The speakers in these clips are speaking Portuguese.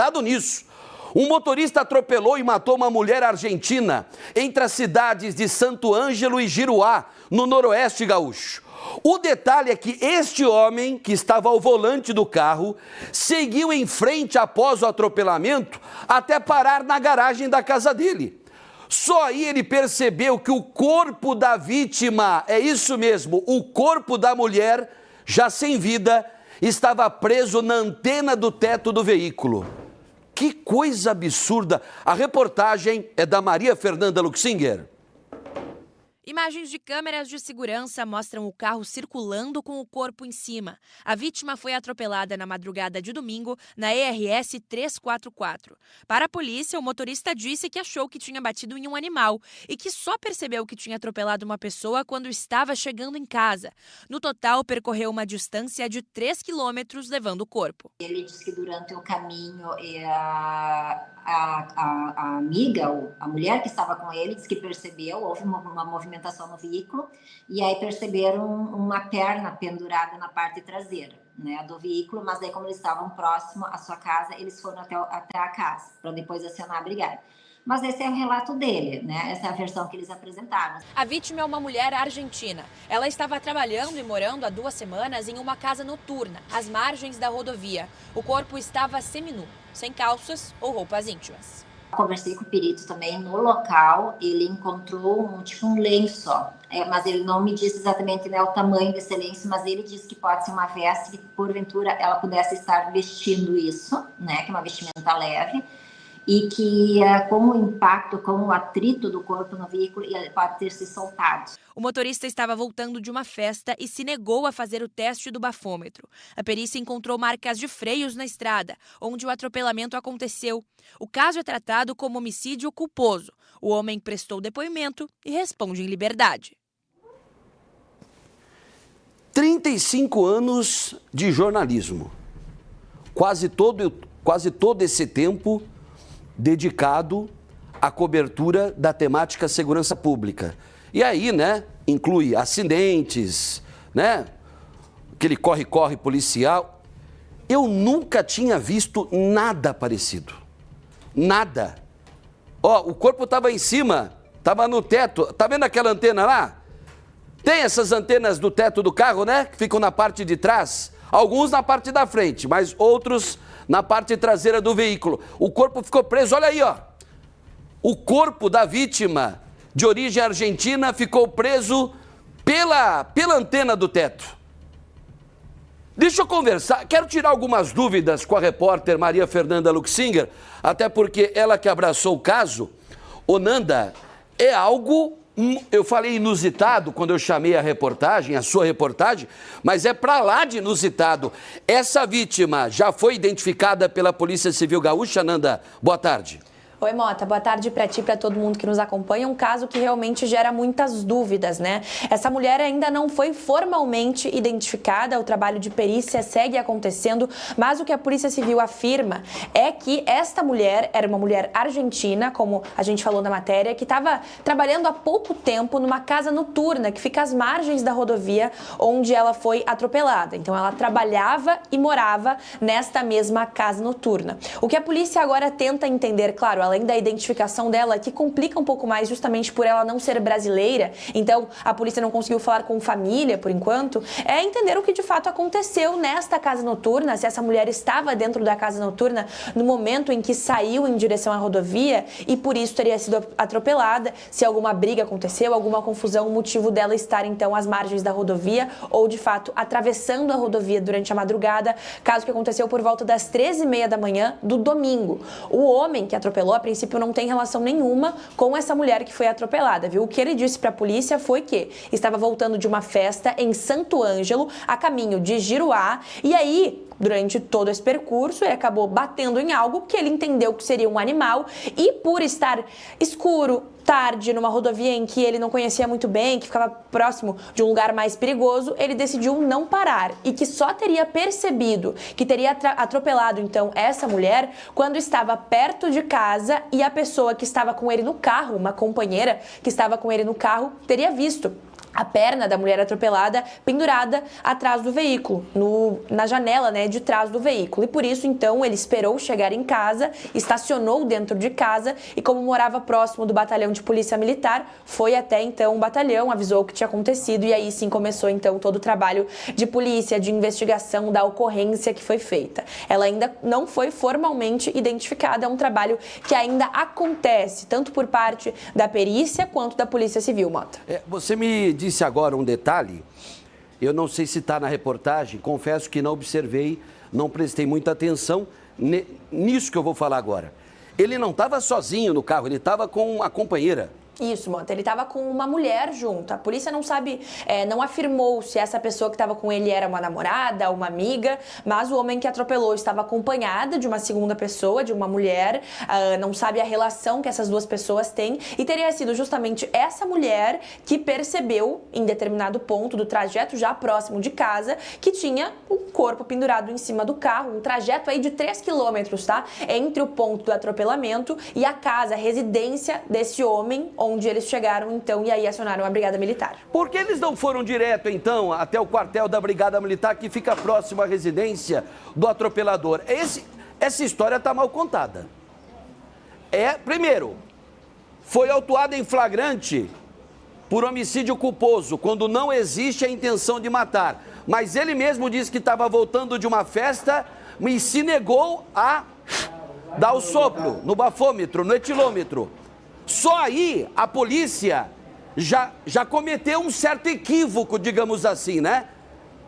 acreditado nisso. Um motorista atropelou e matou uma mulher argentina entre as cidades de Santo Ângelo e Giruá, no noroeste gaúcho. O detalhe é que este homem, que estava ao volante do carro, seguiu em frente após o atropelamento até parar na garagem da casa dele. Só aí ele percebeu que o corpo da vítima, é isso mesmo, o corpo da mulher, já sem vida, estava preso na antena do teto do veículo. Que coisa absurda! A reportagem é da Maria Fernanda Luxinger. Imagens de câmeras de segurança mostram o carro circulando com o corpo em cima. A vítima foi atropelada na madrugada de domingo na ERS 344. Para a polícia, o motorista disse que achou que tinha batido em um animal e que só percebeu que tinha atropelado uma pessoa quando estava chegando em casa. No total, percorreu uma distância de 3 quilômetros levando o corpo. Ele disse que durante o caminho a amiga, a mulher que estava com ele, disse que percebeu, houve uma movimentação no veículo, e aí perceberam uma perna pendurada na parte traseira, né, do veículo, mas daí como eles estavam próximo à sua casa, eles foram até a casa, para depois acionar a brigada. Mas esse é o relato dele, né? Essa é a versão que eles apresentaram. A vítima é uma mulher argentina. Ela estava trabalhando e morando há 2 semanas em uma casa noturna, às margens da rodovia. O corpo estava seminu, sem calças ou roupas íntimas. Conversei com o perito também no local, ele encontrou um lenço, mas ele não me disse exatamente, né, o tamanho desse lenço, mas ele disse que pode ser uma veste que porventura ela pudesse estar vestindo isso, né, que é uma vestimenta leve, e que com o impacto, com o atrito do corpo no veículo, ele pode ter se soltado. O motorista estava voltando de uma festa e se negou a fazer o teste do bafômetro. A perícia encontrou marcas de freios na estrada, onde o atropelamento aconteceu. O caso é tratado como homicídio culposo. O homem prestou depoimento e responde em liberdade. 35 anos de jornalismo. Quase todo esse tempo dedicado à cobertura da temática segurança pública. E aí, né, inclui acidentes, né, aquele corre-corre policial. Eu nunca tinha visto nada parecido. Nada. Ó, o corpo estava em cima, estava no teto. Tá vendo aquela antena lá? Tem essas antenas do teto do carro, né, que ficam na parte de trás. Alguns na parte da frente, mas outros na parte traseira do veículo. O corpo ficou preso, olha aí, ó. O corpo da vítima de origem argentina ficou preso pela antena do teto. Deixa eu conversar, quero tirar algumas dúvidas com a repórter Maria Fernanda Luxinger, até porque ela que abraçou o caso. Ô Nanda, é algo, eu falei inusitado quando eu chamei a reportagem, a sua reportagem, mas é pra lá de inusitado. Essa vítima já foi identificada pela Polícia Civil Gaúcha, Nanda? Boa tarde. Oi, Mota, boa tarde para ti, para todo mundo que nos acompanha. Um caso que realmente gera muitas dúvidas, né? Essa mulher ainda não foi formalmente identificada, o trabalho de perícia segue acontecendo, mas o que a Polícia Civil afirma é que esta mulher era uma mulher argentina, como a gente falou na matéria, que estava trabalhando há pouco tempo numa casa noturna que fica às margens da rodovia onde ela foi atropelada. Então ela trabalhava e morava nesta mesma casa noturna. O que a polícia agora tenta entender, claro, além da identificação dela, que complica um pouco mais justamente por ela não ser brasileira, então a polícia não conseguiu falar com família por enquanto, é entender o que de fato aconteceu nesta casa noturna, se essa mulher estava dentro da casa noturna no momento em que saiu em direção à rodovia e por isso teria sido atropelada, se alguma briga aconteceu, alguma confusão, o motivo dela estar então às margens da rodovia ou de fato atravessando a rodovia durante a madrugada, caso que aconteceu por volta das 13h30 da manhã do domingo. O homem que atropelou, a princípio não tem relação nenhuma com essa mulher que foi atropelada, viu? O que ele disse para a polícia foi que estava voltando de uma festa em Santo Ângelo, a caminho de Giruá, e aí, durante todo esse percurso, ele acabou batendo em algo que ele entendeu que seria um animal e por estar escuro, tarde, numa rodovia em que ele não conhecia muito bem, que ficava próximo de um lugar mais perigoso, ele decidiu não parar e que só teria percebido que teria atropelado então essa mulher quando estava perto de casa e a pessoa que estava com ele no carro, uma companheira que estava com ele no carro, teria visto a perna da mulher atropelada pendurada atrás do veículo, na janela, né, de trás do veículo. E por isso, então, ele esperou chegar em casa, estacionou dentro de casa e, como morava próximo do batalhão de polícia militar, foi até então o batalhão, avisou o que tinha acontecido e aí sim começou então todo o trabalho de polícia, de investigação da ocorrência que foi feita. Ela ainda não foi formalmente identificada, é um trabalho que ainda acontece, tanto por parte da perícia quanto da Polícia Civil, Mota. Você me disse agora um detalhe, eu não sei se está na reportagem, confesso que não observei, não prestei muita atenção nisso que eu vou falar agora. Ele não estava sozinho no carro, ele estava com a companheira. Isso, Mota, ele estava com uma mulher junto. A polícia não sabe, não afirmou se essa pessoa que estava com ele era uma namorada, uma amiga, mas o homem que atropelou estava acompanhada de uma segunda pessoa, de uma mulher, não sabe a relação que essas duas pessoas têm e teria sido justamente essa mulher que percebeu em determinado ponto do trajeto já próximo de casa que tinha um corpo pendurado em cima do carro, um trajeto aí de 3 quilômetros, tá? Entre o ponto do atropelamento e a casa, a residência desse homem, onde eles chegaram, então, e aí acionaram a Brigada Militar. Por que eles não foram direto, então, até o quartel da Brigada Militar, que fica próximo à residência do atropelador? Essa história está mal contada. Primeiro, foi autuado em flagrante por homicídio culposo, quando não existe a intenção de matar. Mas ele mesmo disse que estava voltando de uma festa e se negou a dar o sopro no bafômetro, no etilômetro. Só aí a polícia já cometeu um certo equívoco, digamos assim, né?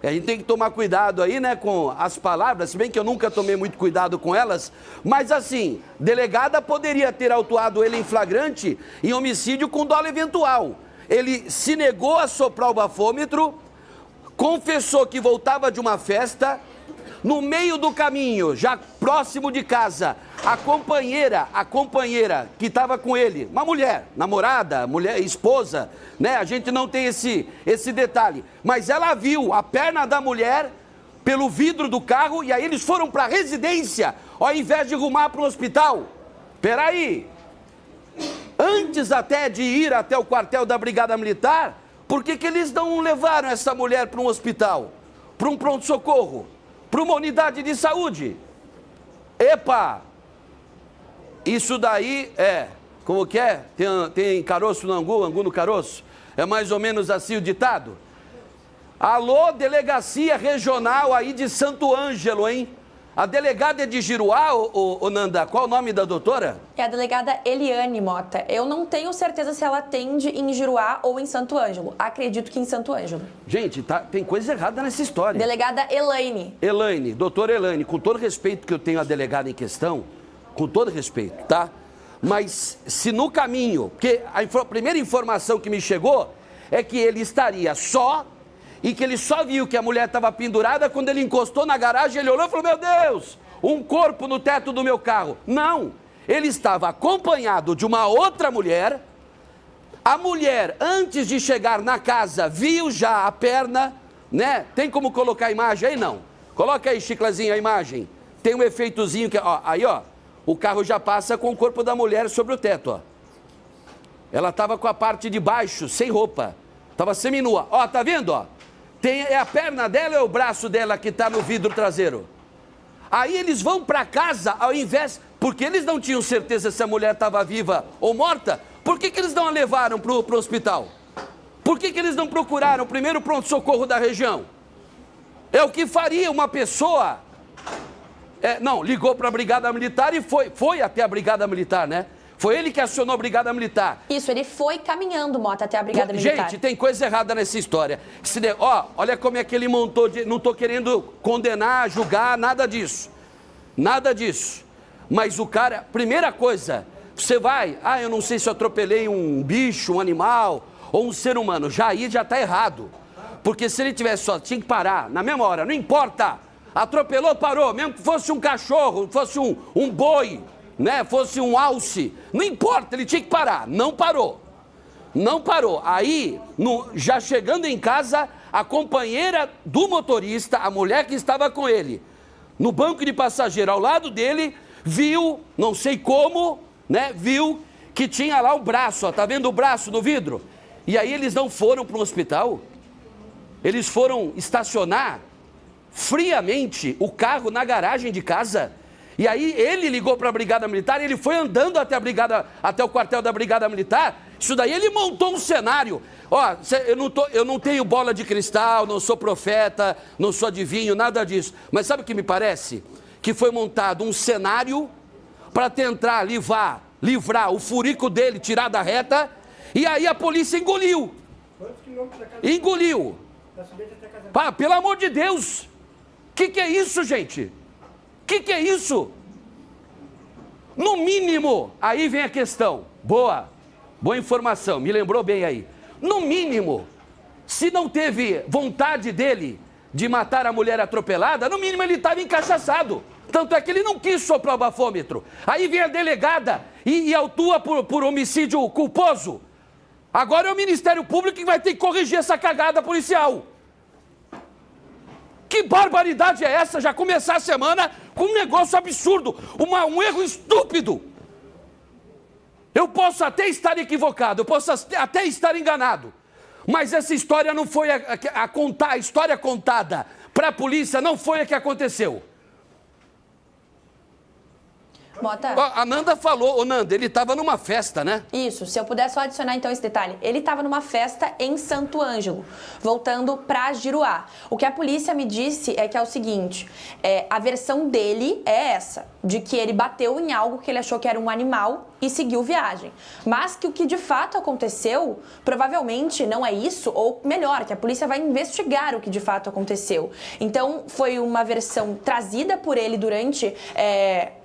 A gente tem que tomar cuidado aí, né, com as palavras, se bem que eu nunca tomei muito cuidado com elas, mas assim, delegada poderia ter autuado ele em flagrante em homicídio com dolo eventual. Ele se negou a soprar o bafômetro, confessou que voltava de uma festa, no meio do caminho, já próximo de casa, a companheira que estava com ele, uma mulher, namorada, esposa, né? A gente não tem esse detalhe. Mas ela viu a perna da mulher pelo vidro do carro e aí eles foram para a residência, ao invés de rumar para o hospital. Peraí, antes até de ir até o quartel da Brigada Militar, por que eles não levaram essa mulher para um hospital, para um pronto-socorro? Para uma unidade de saúde? Epa! Isso daí como que é? Tem caroço no angu, angu no caroço? É mais ou menos assim o ditado? Alô, delegacia regional aí de Santo Ângelo, hein? A delegada é de Giruá, ô Nanda? Qual o nome da doutora? É a delegada Eliane Mota. Eu não tenho certeza se ela atende em Giruá ou em Santo Ângelo. Acredito que em Santo Ângelo. Gente, tem coisa errada nessa história. Delegada Elaine. Elaine, doutora Elaine, com todo respeito que eu tenho à delegada em questão, com todo respeito, tá? Mas se no caminho, porque a primeira informação que me chegou é que ele estaria só e que ele só viu que a mulher estava pendurada quando ele encostou na garagem, ele olhou e falou, meu Deus, um corpo no teto do meu carro. Não, ele estava acompanhado de uma outra mulher. A mulher, antes de chegar na casa, viu já a perna, né? Tem como colocar a imagem aí? Não. Coloca aí, Chiclazinho, a imagem. Tem um efeitozinho que, ó, aí, ó, o carro já passa com o corpo da mulher sobre o teto, ó. Ela estava com a parte de baixo, sem roupa. Estava seminua. Ó, tá vendo, ó? É a perna dela ou é o braço dela que está no vidro traseiro? Aí eles vão para casa, ao invés... Porque eles não tinham certeza se a mulher estava viva ou morta. Por que eles não a levaram para o hospital? Por que eles não procuraram o primeiro pronto-socorro da região? É o que faria uma pessoa... não, ligou para a Brigada Militar e foi até a Brigada Militar, né? Foi ele que acionou a Brigada Militar. Isso, ele foi caminhando, Mota, até a Brigada Militar. Gente, tem coisa errada nessa história. Olha como é que ele montou... Não estou querendo condenar, julgar, nada disso. Nada disso. Mas o cara... Primeira coisa, você vai... eu não sei se eu atropelei um bicho, um animal ou um ser humano. Já está errado. Porque se ele tivesse só... Tinha que parar na mesma hora. Não importa. Atropelou, parou. Mesmo que fosse um cachorro, fosse um boi... né, fosse um alce, não importa, ele tinha que parar, não parou. Aí, já chegando em casa, a companheira do motorista, a mulher que estava com ele, no banco de passageiro ao lado dele, viu, não sei como, né, viu que tinha lá o braço, ó, tá vendo o braço no vidro? E aí eles não foram para o hospital? Eles foram estacionar friamente o carro na garagem de casa. E aí ele ligou para a Brigada Militar, ele foi andando até o quartel da Brigada Militar. Isso daí ele montou um cenário. Ó, eu não tenho bola de cristal, não sou profeta, não sou adivinho, nada disso. Mas sabe o que me parece? Que foi montado um cenário para tentar livrar o furico dele, tirar da reta, e aí a polícia engoliu. Engoliu. Pá, pelo amor de Deus! Que é isso, gente? Que é isso? No mínimo, aí vem a questão. Boa informação, me lembrou bem aí. No mínimo, se não teve vontade dele de matar a mulher atropelada, no mínimo ele estava encachaçado. Tanto é que ele não quis soprar o bafômetro. Aí vem a delegada e autua por homicídio culposo. Agora é o Ministério Público que vai ter que corrigir essa cagada policial. Que barbaridade é essa? Já começar a semana com um negócio absurdo, um erro estúpido. Eu posso até estar equivocado, eu posso até estar enganado, mas essa história não foi a história contada para a polícia não foi a que aconteceu. Mota. A Nanda falou, Nanda, ele estava numa festa, né? Isso, se eu puder só adicionar então esse detalhe. Ele estava numa festa em Santo Ângelo, voltando para Giruá. O que a polícia me disse é que é o seguinte, a versão dele é essa, de que ele bateu em algo que ele achou que era um animal e seguiu viagem. Mas que o que de fato aconteceu, provavelmente não é isso, ou melhor, que a polícia vai investigar o que de fato aconteceu. Então, foi uma versão trazida por ele durante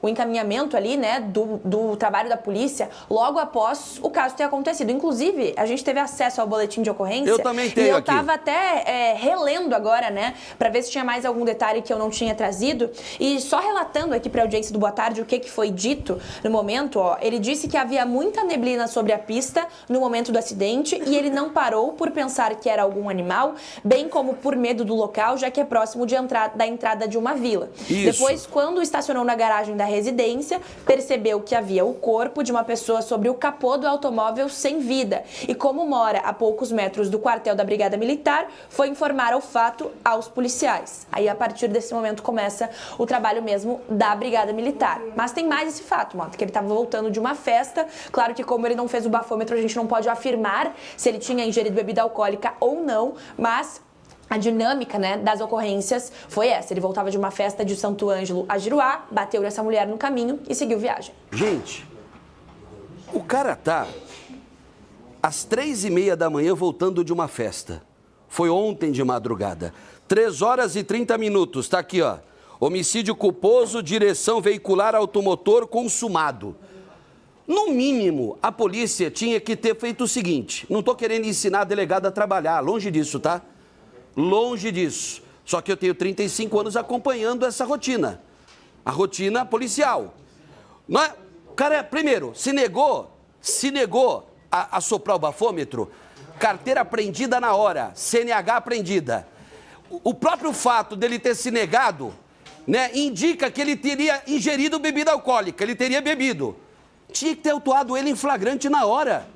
o encaminhamento ali, né, do trabalho da polícia, logo após o caso ter acontecido. Inclusive, a gente teve acesso ao boletim de ocorrência. Eu também tenho. E eu aqui. tava até relendo agora, né, para ver se tinha mais algum detalhe que eu não tinha trazido. E só relatando aqui para a audiência do Boa Tarde o que foi dito no momento, ó, ele disse que havia muita neblina sobre a pista no momento do acidente e ele não parou por pensar que era algum animal, bem como por medo do local, já que é próximo da entrada de uma vila. Isso. Depois, quando estacionou na garagem da residência, percebeu que havia o corpo de uma pessoa sobre o capô do automóvel sem vida. E como mora a poucos metros do quartel da Brigada Militar, foi informar o fato aos policiais. Aí, a partir desse momento, começa o trabalho mesmo da Brigada Militar. Mas tem mais esse fato, Mota, que ele estava voltando de uma festa. Claro que como ele não fez o bafômetro, a gente não pode afirmar se ele tinha ingerido bebida alcoólica ou não, mas a dinâmica, né, das ocorrências foi essa. Ele voltava de uma festa de Santo Ângelo a Giruá, bateu nessa mulher no caminho e seguiu viagem. Gente, o cara tá às 3h30 da manhã voltando de uma festa. Foi ontem de madrugada. 3h30, tá aqui, ó. Homicídio culposo, direção veicular automotor consumado. No mínimo, a polícia tinha que ter feito o seguinte. Não tô querendo ensinar a delegada a trabalhar, longe disso, tá? Longe disso. Só que eu tenho 35 anos acompanhando essa rotina. A rotina policial. Não é? O cara, primeiro, se negou a soprar o bafômetro, carteira apreendida na hora, CNH apreendida. O próprio fato dele ter se negado, né, indica que ele teria ingerido bebida alcoólica, ele teria bebido. Tinha que ter autuado ele em flagrante na hora.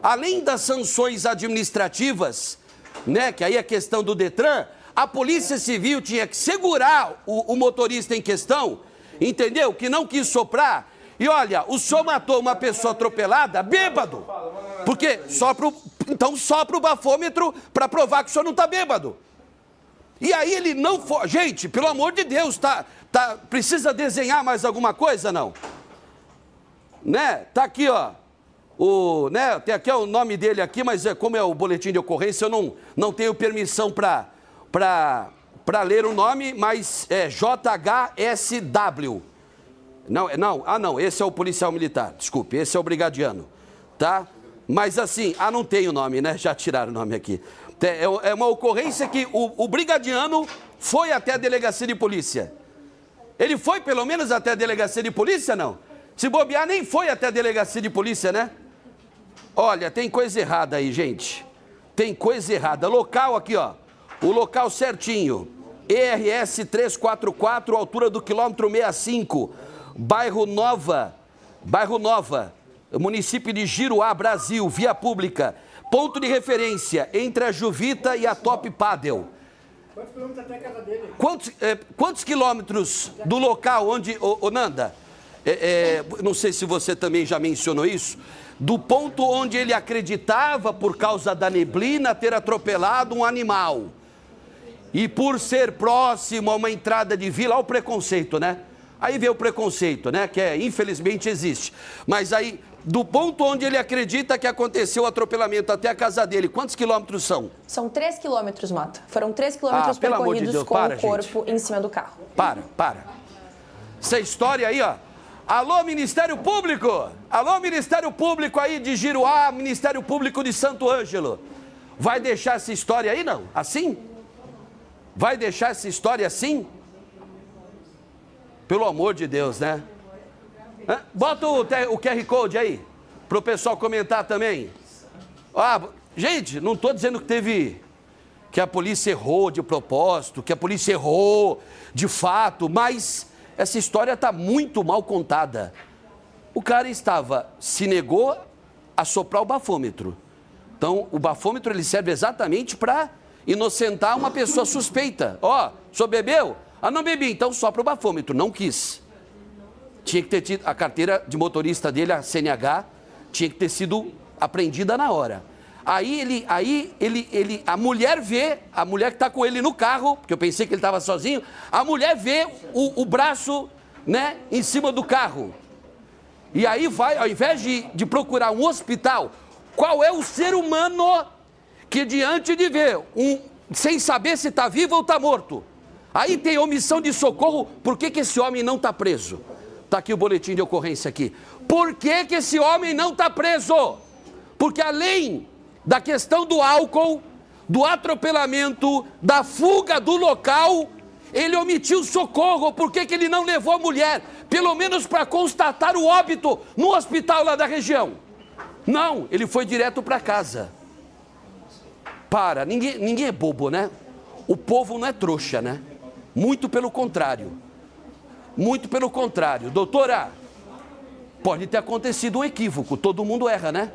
Além das sanções administrativas, né, que aí é a questão do Detran, a Polícia Civil tinha que segurar o motorista em questão, entendeu? Que não quis soprar. E olha, o senhor matou uma pessoa atropelada bêbado. Porque então sopra o bafômetro para provar que o senhor não está bêbado. E aí ele não foi... Gente, pelo amor de Deus, precisa desenhar mais alguma coisa, não? Né? Tá aqui, ó. Né? Tem aqui o nome dele aqui, mas como é o boletim de ocorrência, eu não tenho permissão para ler o nome, mas é JHSW. Não, esse é o policial militar, desculpe, esse é o brigadiano, tá? Mas assim, não tem o nome, né? Já tiraram o nome aqui. É uma ocorrência que o brigadiano foi até a delegacia de polícia. Ele foi pelo menos até a delegacia de polícia, não? Se bobear, nem foi até a delegacia de polícia, né? Olha, tem coisa errada aí, gente. Tem coisa errada. Local aqui, ó. O local certinho. ERS 344, altura do quilômetro 65. Bairro Nova, município de Giruá, Brasil, via pública. ponto de referência entre a Juvita e a Top Paddle. Quantos quilômetros até a casa dele? Quantos quilômetros do local onde... Ô Nanda, não sei se você também já mencionou isso, do ponto onde ele acreditava, por causa da neblina, ter atropelado um animal. E por ser próximo a uma entrada de vila, olha o preconceito, né? Aí vem o preconceito, né? Que infelizmente existe. Mas aí, do ponto onde ele acredita que aconteceu o atropelamento até a casa dele, quantos quilômetros são? São 3 quilômetros, Mota. Foram 3 quilômetros percorridos com o corpo em cima do carro. Para. Essa história aí, ó. Alô, Ministério Público! Alô, Ministério Público aí de Giruá, Ministério Público de Santo Ângelo. Vai deixar essa história aí, não? Assim? Vai deixar essa história assim? Pelo amor de Deus, né? Bota o QR Code aí, para o pessoal comentar também. Gente, não estou dizendo que a polícia errou de propósito, que a polícia errou de fato, mas essa história está muito mal contada. O cara se negou a soprar o bafômetro. Então, o bafômetro ele serve exatamente para inocentar uma pessoa suspeita. Ó, só bebeu? Ah, não bebi, então sopra o bafômetro. Não quis. Tinha que ter tido a carteira de motorista dele, a CNH, tinha que ter sido apreendida na hora. A mulher que está com ele no carro, porque eu pensei que ele estava sozinho, a mulher vê o braço, né, em cima do carro. E aí vai, ao invés de procurar um hospital, qual é o ser humano que diante de ver sem saber se está vivo ou está morto, aí tem omissão de socorro, por que esse homem não está preso? Está aqui o boletim de ocorrência aqui. Por que esse homem não está preso? Porque além da questão do álcool, do atropelamento, da fuga do local, ele omitiu socorro. Por que ele não levou a mulher? Pelo menos para constatar o óbito no hospital lá da região. Não, ele foi direto para casa. Ninguém é bobo, né? O povo não é trouxa, né? Muito pelo contrário. Muito pelo contrário. Doutora, pode ter acontecido um equívoco. Todo mundo erra, né?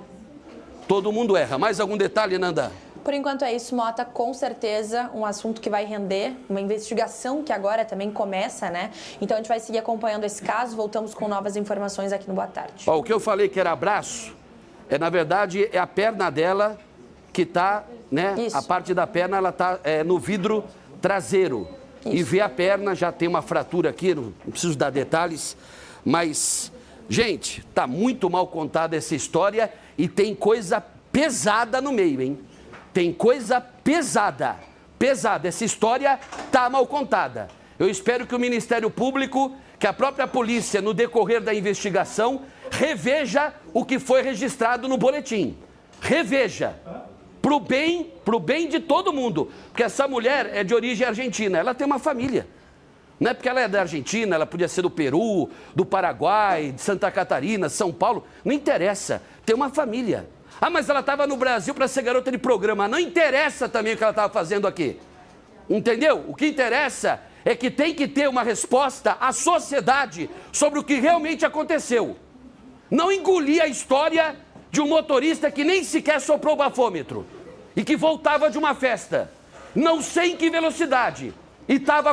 Todo mundo erra. Mais algum detalhe, Nanda? Por enquanto é isso, Mota. Com certeza um assunto que vai render, uma investigação que agora também começa, né? Então a gente vai seguir acompanhando esse caso. Voltamos com novas informações aqui no Boa Tarde. O que eu falei que era braço, na verdade, é a perna dela que está, né? Isso. A parte da perna, ela está no vidro traseiro. Isso. E vê a perna, já tem uma fratura aqui, não preciso dar detalhes, mas, gente, tá muito mal contada essa história e tem coisa pesada no meio, hein? Tem coisa pesada, essa história tá mal contada. Eu espero que o Ministério Público, que a própria polícia, no decorrer da investigação, reveja o que foi registrado no boletim. Reveja. Pro bem de todo mundo, porque essa mulher é de origem argentina, ela tem uma família, não é porque ela é da Argentina, ela podia ser do Peru, do Paraguai, de Santa Catarina, São Paulo, não interessa, tem uma família. Mas ela estava no Brasil para ser garota de programa, não interessa também o que ela estava fazendo aqui, entendeu? O que interessa é que tem que ter uma resposta à sociedade sobre o que realmente aconteceu, não engolir a história de um motorista que nem sequer soprou o bafômetro e que voltava de uma festa, não sei em que velocidade, e estava